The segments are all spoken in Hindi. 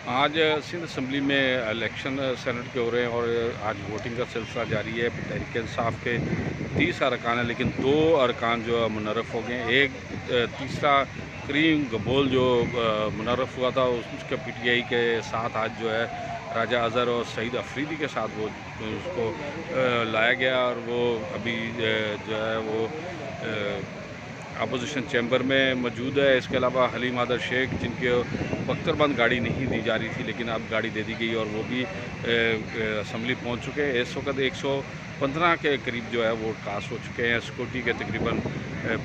आज सिंध असम्बली में इलेक्शन सेनेट के हो रहे हैं और आज वोटिंग का सिलसिला जारी है। तहरीक इंसाफ के 30 अरकान हैं, लेकिन 2 अरकान जो मुनर्रफ़ हो गए। एक तीसरा करीम गबोल जो मुनर्रफ़ हुआ था, उसका PTI के साथ आज जो है राजा अज़हर और सईद अफरीदी के साथ वो उसको लाया गया और वो अभी जो है वो अपोजिशन चैम्बर में मौजूद है। इसके अलावा हलीम आदर शेख, जिनके बख्तरबंद गाड़ी नहीं दी जा रही थी, लेकिन अब गाड़ी दे दी गई और वो भी असम्बली पहुंच चुके हैं। इस वक्त 115 के करीब जो है वोट कास्ट हो चुके हैं। सिक्योरिटी के तकरीबन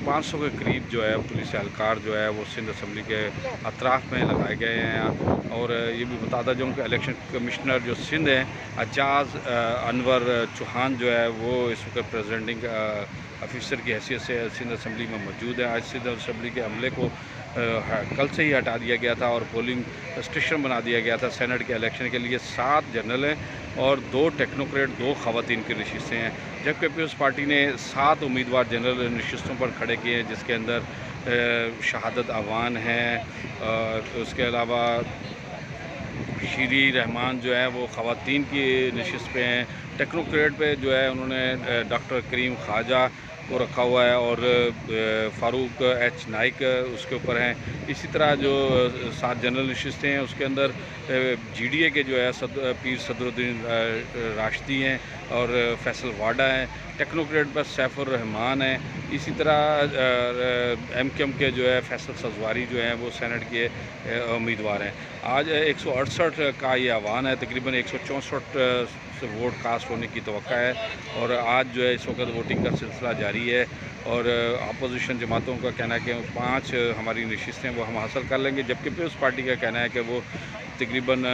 500 के करीब जो है पुलिस एहलकार जो है वो सिंध असम्बली के अतराफ़ में लगाए गए हैं। और ये भी बताता जाऊँ कि इलेक्शन कमिश्नर जो सिंध हैं एजाज़ अनवर चौहान जो है वो इस वक्त प्रेसिडेंटिंग ऑफिसर की हैसियत से सिंध असम्बली में मौजूद है। आज सिंध असम्बली के अमले को कल से ही हटा दिया गया था और पोलिंग स्टेशन बना दिया गया था। सेनेट के इलेक्शन के लिए 7 जनरल हैं और 2 टेक्नोक्रेट, 2 ख़वातीन की नशिस्तें हैं। जबकि पीपल्स पार्टी ने 7 उम्मीदवार जनरल नशिस्तों पर खड़े किए हैं, जिसके अंदर शहादत अवान है। उसके अलावा शीरी रहमान जो है वो ख़वातीन की नशिस्त पे हैं। टेक्नोक्रेट पे जो है उन्होंने डॉक्टर करीम ख्वाजा को रखा हुआ है और फ़ारूक H नाइक उसके ऊपर हैं। इसी तरह जो 7 जनरल नशिस्तें हैं उसके अंदर GDA के जो है पीर सदरुद्दीन राशिदी हैं और फैसल वाडा हैं। टेक्नोक्रेट पर सैफुर रहमान है। इसी तरह MQM के जो है फैसल सजवारी जो हैं वो सेनेट के उम्मीदवार हैं। आज 168 का ये आह्वान है। तकरीबन 164 से वोट कास्ट होने की तवक्का है और आज जो है इस वक्त वोटिंग का सिलसिला जारी है। और अपोजिशन जमातों का कहना है कि 5 हमारी नशिस्तें वो हम हासिल कर लेंगे, जबकि पीपल्स पार्टी का कहना है कि वो तकरीबन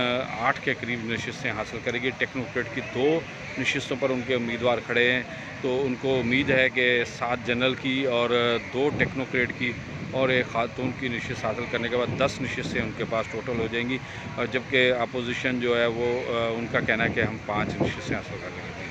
8 के करीब नशिस्तें हासिल करेगी। टेक्नोक्रेट की 2 नशिस्तों पर उनके उम्मीदवार खड़े हैं, तो उनको उम्मीद है कि 7 जनरल की और 2 टेक्नोक्रेट की और एक खातून की नशिस्त हासिल करने के बाद 10 नशिस्तें उनके पास टोटल हो जाएंगी। और जबकि अपोजिशन जो है वो उनका कहना है कि हम 5 नशिस्तें हासिल कर लेंगे।